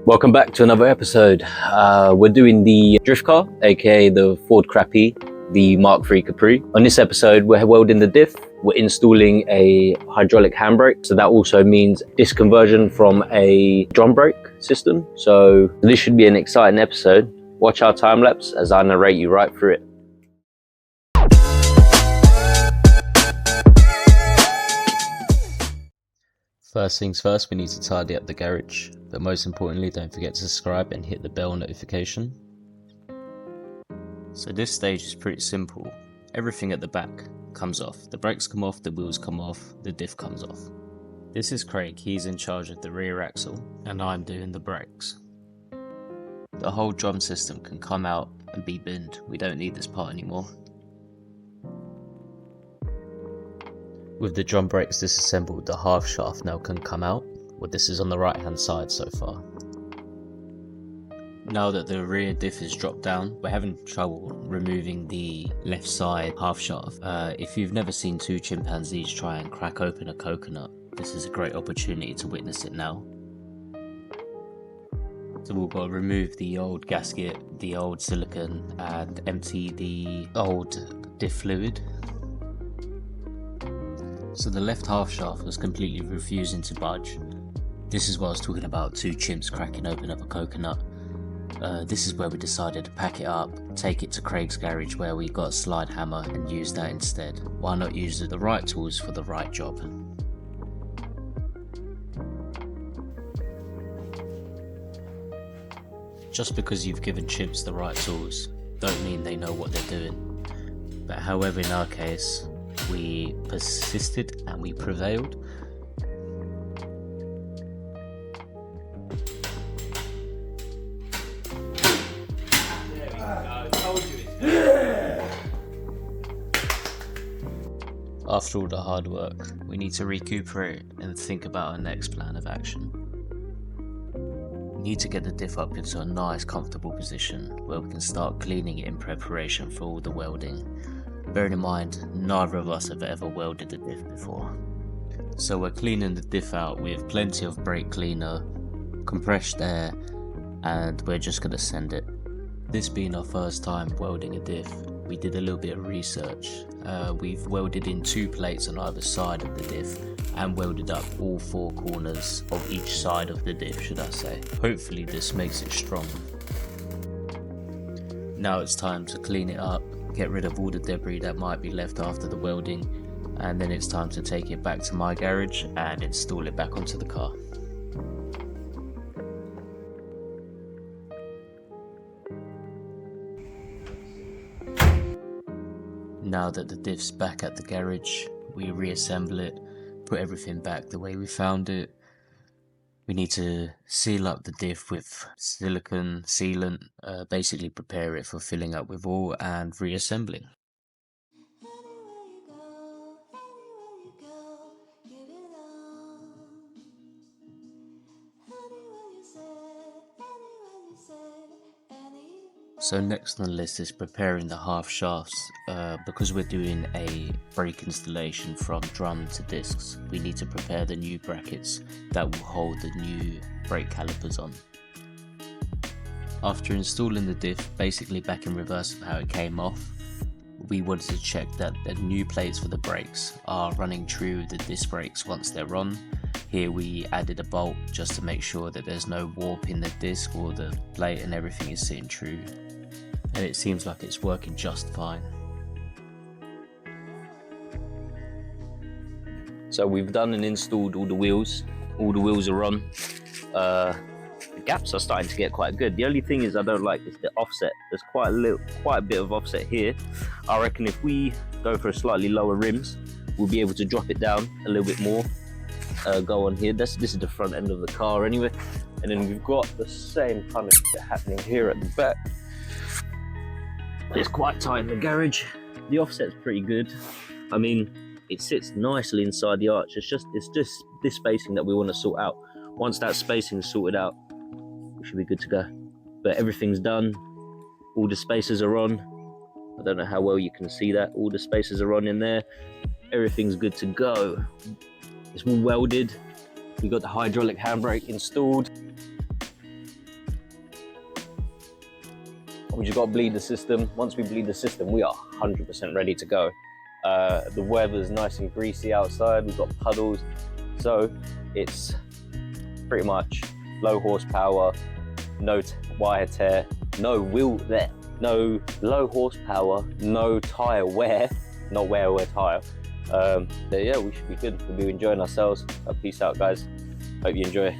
Welcome back to another episode. We're doing the drift car, aka the Ford Capri, the Mk3 Capri. On this episode, we're welding the diff. We're installing a hydraulic handbrake. So that also means disc conversion from a drum brake system. So this should be an exciting episode. Watch our time lapse as I narrate you right through it. First things first, we need to tidy up the garage, but most importantly, don't forget to subscribe and hit the bell notification. So this stage is pretty simple. Everything at the back comes off. The brakes come off, the wheels come off, the diff comes off. This is Craig, he's in charge of the rear axle, and I'm doing the brakes. The whole drum system can come out and be binned. We don't need this part anymore. With the drum brakes disassembled, the half shaft now can come out. Well, this is on the right hand side so far. Now that the rear diff is dropped down, we're having trouble removing the left side half shaft. If you've never seen two chimpanzees try and crack open a coconut, this is a great opportunity to witness it now. So we've got to remove the old gasket, the old silicone, and empty the old diff fluid. So the left half shaft was completely refusing to budge. This is what I was talking about, two chimps cracking open up a coconut. This is where we decided to pack it up, take it to Craig's garage where we got a slide hammer and use that instead. Why not use the right tools for the right job? Just because you've given chimps the right tools, don't mean they know what they're doing. But however, in our case, we persisted and we prevailed. After all the hard work, we need to recuperate and think about our next plan of action. We need to get the diff up into a nice comfortable position where we can start cleaning it in preparation for all the welding. Bearing in mind, neither of us have ever welded the diff before. So we're cleaning the diff out with plenty of brake cleaner, compressed air, and we're just going to send it. This being our first time welding a diff, we did a little bit of research. We've welded in 2 plates on either side of the diff and welded up all 4 corners of each side of the diff, should I say. Hopefully this makes it strong. Now it's time to clean it up, get rid of all the debris that might be left after the welding, and then it's time to take it back to my garage and install it back onto the car. Now that the diff's back at the garage, we reassemble it, put everything back the way we found it. We need to seal up the diff with silicone sealant, basically prepare it for filling up with oil and reassembling. So next on the list is preparing the half shafts. Because we're doing a brake installation from drum to discs, we need to prepare the new brackets that will hold the new brake calipers on. After installing the diff, basically back in reverse of how it came off, we wanted to check that the new plates for the brakes are running true the disc brakes once they're on. Here we added a bolt just to make sure that there's no warp in the disc or the plate and everything is sitting true. And it seems like it's working just fine. So we've done and installed all the wheels. All the wheels are on. The gaps are starting to get quite good. The only thing is I don't like is the offset. There's quite a bit of offset here. I reckon if we go for slightly lower rims, we'll be able to drop it down a little bit more. Go on here. This is the front end of the car anyway. And then we've got the same kind of shit happening here at the back. It's quite tight in the garage. The offset's pretty good. I mean, it sits nicely inside the arch. It's just this spacing that we want to sort out. Once that spacing is sorted out, we should be good to go. But everything's done. All the spacers are on. I don't know how well you can see that. All the spacers are on in there. Everything's good to go. It's all welded. We got the hydraulic handbrake installed. We just got to bleed the system. Once we bleed the system, we are 100% ready to go. The weather's nice and greasy outside. We've got puddles, so it's pretty much low horsepower, no wire tear, no low horsepower, no tire wear, not wear tire. Yeah, we should be good. We'll be enjoying ourselves. Peace out, guys. Hope you enjoy.